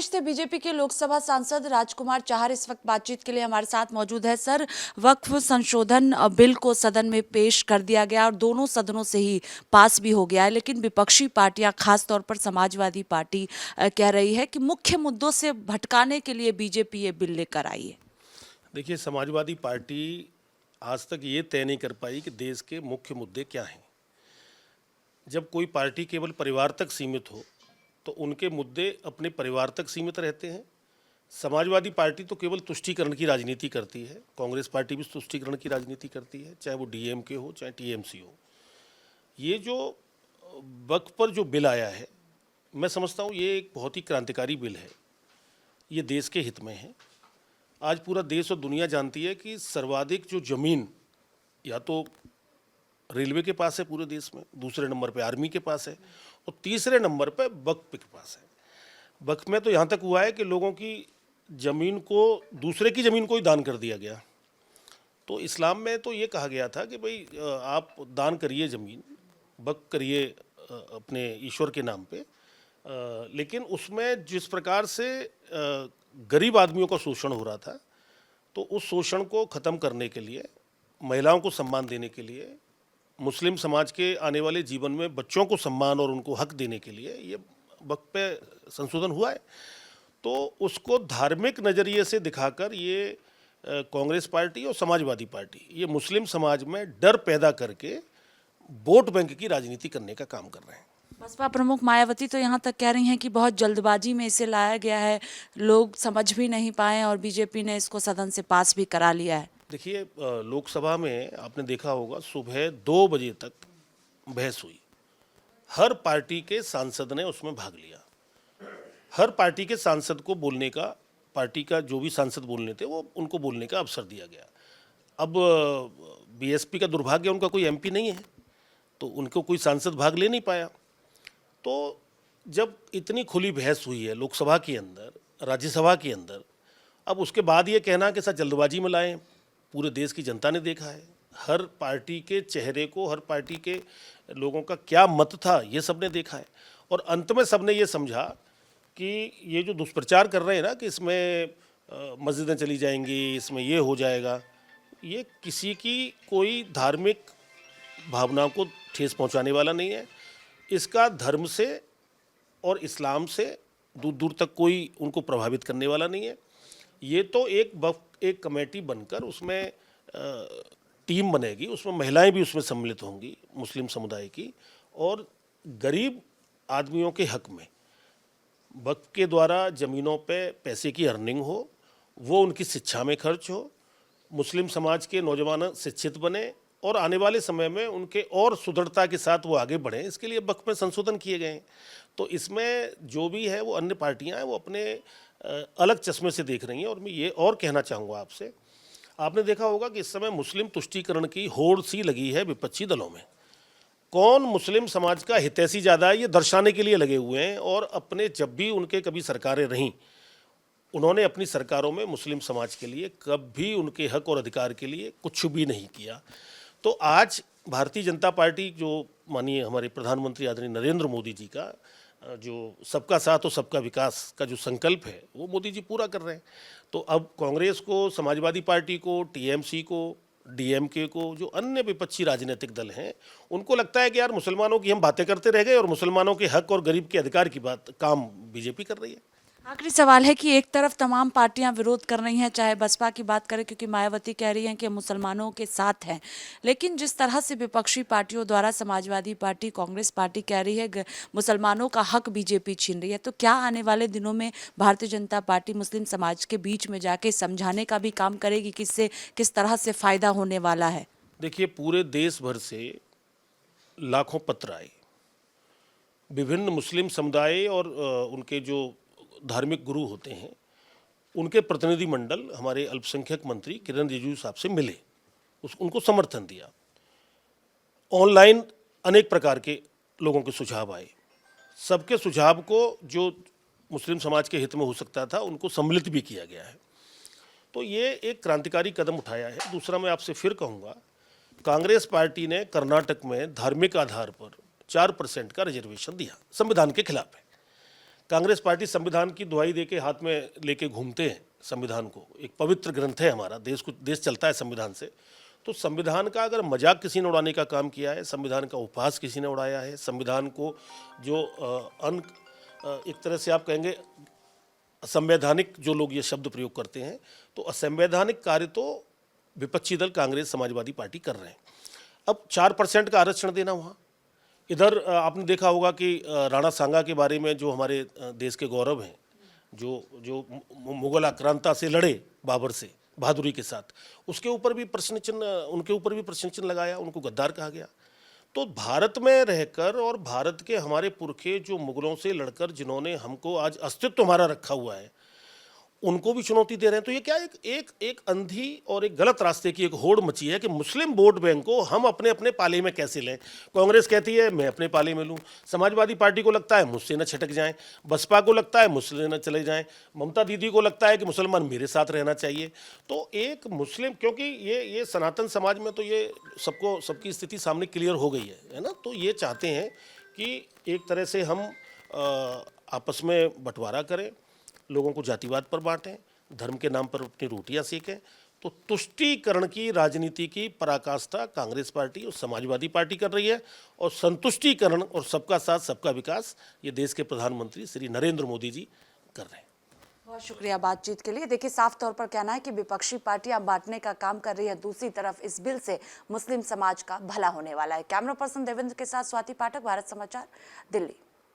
प्रदेश से बीजेपी के लोकसभा सांसद राजकुमार चाहर इस वक्त बातचीत के लिए हमारे साथ मौजूद है। सर, वक्फ संशोधन बिल को सदन में पेश कर दिया गया और दोनों सदनों से ही पास भी हो गया है, लेकिन विपक्षी पार्टियां, खास तौर पर समाजवादी पार्टी कह रही है कि मुख्य मुद्दों से भटकाने के लिए बीजेपी ये बिल लेकर आई है। देखिए, समाजवादी पार्टी आज तक ये तय नहीं कर पाई कि देश के मुख्य मुद्दे क्या हैं। जब कोई पार्टी केवल परिवार तक सीमित हो तो उनके मुद्दे अपने परिवार तक सीमित रहते हैं। समाजवादी पार्टी तो केवल तुष्टीकरण की राजनीति करती है, कांग्रेस पार्टी भी तुष्टीकरण की राजनीति करती है, चाहे वो डीएमके हो चाहे टीएमसी हो। ये जो वक्फ पर जो बिल आया है, मैं समझता हूँ ये एक बहुत ही क्रांतिकारी बिल है। ये देश के हित में है। आज पूरा देश और दुनिया जानती है कि सर्वाधिक जो ज़मीन या तो रेलवे के पास है पूरे देश में, दूसरे नंबर पे आर्मी के पास है और तीसरे नंबर पे वक्फ के पास है। वक्फ में तो यहाँ तक हुआ है कि लोगों की ज़मीन को दूसरे की ज़मीन को ही दान कर दिया गया। तो इस्लाम में तो ये कहा गया था कि भाई आप दान करिए ज़मीन, वक्फ करिए अपने ईश्वर के नाम पे, लेकिन उसमें जिस प्रकार से गरीब आदमियों का शोषण हो रहा था, तो उस शोषण को ख़त्म करने के लिए, महिलाओं को सम्मान देने के लिए, मुस्लिम समाज के आने वाले जीवन में बच्चों को सम्मान और उनको हक देने के लिए ये वक्फ पे संशोधन हुआ है। तो उसको धार्मिक नज़रिए से दिखाकर ये कांग्रेस पार्टी और समाजवादी पार्टी ये मुस्लिम समाज में डर पैदा करके वोट बैंक की राजनीति करने का काम कर रहे हैं। बसपा प्रमुख मायावती तो यहाँ तक कह रही हैं कि बहुत जल्दबाजी में इसे लाया गया है, लोग समझ भी नहीं पाए और बीजेपी ने इसको सदन से पास भी करा लिया है। देखिए, लोकसभा में आपने देखा होगा सुबह 2 बजे तक बहस हुई। हर पार्टी के सांसद ने उसमें भाग लिया। हर पार्टी के सांसद को बोलने का, पार्टी का जो भी सांसद बोलने थे वो उनको बोलने का अवसर दिया गया। अब बीएसपी का दुर्भाग्य, उनका कोई एमपी नहीं है, तो उनको कोई सांसद भाग ले नहीं पाया। तो जब इतनी खुली बहस हुई है लोकसभा के अंदर, राज्यसभा के अंदर, अब उसके बाद ये कहना कि सर जल्दबाजी में लाएं, पूरे देश की जनता ने देखा है, हर पार्टी के चेहरे को, हर पार्टी के लोगों का क्या मत था ये सब ने देखा है। और अंत में सब ने ये समझा कि ये जो दुष्प्रचार कर रहे हैं ना कि इसमें मस्जिदें चली जाएंगी, इसमें ये हो जाएगा, ये किसी की कोई धार्मिक भावनाओं को ठेस पहुंचाने वाला नहीं है। इसका धर्म से और इस्लाम से दूर दूर तक कोई उनको प्रभावित करने वाला नहीं है। ये तो एक कमेटी बनकर उसमें टीम बनेगी, उसमें महिलाएं भी उसमें सम्मिलित होंगी मुस्लिम समुदाय की, और गरीब आदमियों के हक में वक्फ के द्वारा ज़मीनों पे पैसे की अर्निंग हो, वो उनकी शिक्षा में खर्च हो, मुस्लिम समाज के नौजवान शिक्षित बने और आने वाले समय में उनके और सुदृढ़ता के साथ वो आगे बढ़ें, इसके लिए वक्फ में संशोधन किए गए हैं। तो इसमें जो भी है वो अन्य पार्टियां हैं वो अपने अलग चश्मे से देख रही हैं। और मैं ये और कहना चाहूँगा आपसे, आपने देखा होगा कि इस समय मुस्लिम तुष्टीकरण की होड़ सी लगी है विपक्षी दलों में। कौन मुस्लिम समाज का हितैषी ज़्यादा है ये दर्शाने के लिए लगे हुए हैं, और अपने जब भी उनके कभी सरकारें रहीं, उन्होंने अपनी सरकारों में मुस्लिम समाज के लिए कभी उनके हक और अधिकार के लिए कुछ भी नहीं किया। तो आज भारतीय जनता पार्टी, जो माननीय हमारे प्रधानमंत्री आदरणीय नरेंद्र मोदी जी का जो सबका साथ और सबका विकास का जो संकल्प है वो मोदी जी पूरा कर रहे हैं। तो अब कांग्रेस को, समाजवादी पार्टी को, टीएमसी को, डीएमके को, जो अन्य विपक्षी राजनीतिक दल हैं, उनको लगता है कि यार मुसलमानों की हम बातें करते रह गए और मुसलमानों के हक और गरीब के अधिकार की बात काम बीजेपी कर रही है। आखिरी सवाल है कि एक तरफ तमाम पार्टियां विरोध कर रही हैं, चाहे बसपा की बात करें क्योंकि मायावती कह रही हैं कि मुसलमानों के साथ हैं, लेकिन जिस तरह से विपक्षी पार्टियों द्वारा समाजवादी पार्टी, कांग्रेस पार्टी कह रही है मुसलमानों का हक बीजेपी छीन रही है, तो क्या आने वाले दिनों में भारतीय जनता पार्टी मुस्लिम समाज के बीच में जाके समझाने का भी काम करेगी कि इससे किस तरह से फायदा होने वाला है? देखिए, पूरे देश भर से लाखों पत्र आए, विभिन्न मुस्लिम समुदाय और उनके जो धार्मिक गुरु होते हैं, उनके प्रतिनिधि मंडल हमारे अल्पसंख्यक मंत्री किरण रिजिजू साहब से मिले, उनको समर्थन दिया। ऑनलाइन अनेक प्रकार के लोगों के सुझाव आए, सबके सुझाव को जो मुस्लिम समाज के हित में हो सकता था उनको सम्मिलित भी किया गया है। तो ये एक क्रांतिकारी कदम उठाया है। दूसरा, मैं आपसे फिर कहूँगा, कांग्रेस पार्टी ने कर्नाटक में धार्मिक आधार पर 4% का रिजर्वेशन दिया, संविधान के खिलाफ है। कांग्रेस पार्टी संविधान की दुहाई दे के हाथ में लेके घूमते हैं संविधान को, एक पवित्र ग्रंथ है हमारा, देश चलता है संविधान से। तो संविधान का अगर मजाक किसी ने उड़ाने का काम किया है, संविधान का उपहास किसी ने उड़ाया है, संविधान को जो एक तरह से आप कहेंगे असंवैधानिक जो लोग ये शब्द प्रयोग करते हैं, तो असंवैधानिक कार्य तो विपक्षी दल कांग्रेस समाजवादी पार्टी कर रहे हैं। अब 4% का आरक्षण देना वहाँ, इधर आपने देखा होगा कि राणा सांगा के बारे में जो हमारे देश के गौरव हैं, जो मुगल आक्रांता से लड़े बाबर से बहादुरी के साथ, उसके ऊपर भी प्रश्न चिन्ह, उनके ऊपर भी प्रश्न चिन्ह लगाया, उनको गद्दार कहा गया। तो भारत में रहकर और भारत के हमारे पुरखे जो मुगलों से लड़कर जिन्होंने हमको आज अस्तित्व हमारा रखा हुआ है, उनको भी चुनौती दे रहे हैं। तो ये क्या एक अंधी और एक गलत रास्ते की एक होड़ मची है कि मुस्लिम वोट बैंक को हम अपने अपने पाले में कैसे लें। कांग्रेस कहती है मैं अपने पाले में लूं, समाजवादी पार्टी को लगता है मुझसे न छटक जाएं, बसपा को लगता है मुझसे न चले जाएं, ममता दीदी को लगता है कि मुसलमान मेरे साथ रहना चाहिए। तो एक मुस्लिम, क्योंकि ये सनातन समाज में तो ये सबकी स्थिति सामने क्लियर हो गई है ना। तो ये चाहते हैं कि एक तरह से हम आपस में बंटवारा करें, लोगों को जातिवाद पर बांटें, धर्म के नाम पर अपनी रोटियां सेकें। तो तुष्टीकरण की राजनीति की पराकाष्ठा कांग्रेस पार्टी और समाजवादी पार्टी कर रही है, और संतुष्टीकरण और सबका साथ सबका विकास ये देश के प्रधानमंत्री श्री नरेंद्र मोदी जी कर रहे हैं। बहुत शुक्रिया बातचीत के लिए। देखिए, साफ तौर पर कहना है कि विपक्षी पार्टियां बांटने का काम कर रही है, दूसरी तरफ इस बिल से मुस्लिम समाज का भला होने वाला है। कैमरा पर्सन देवेंद्र के साथ स्वाति पाठक, भारत समाचार, दिल्ली।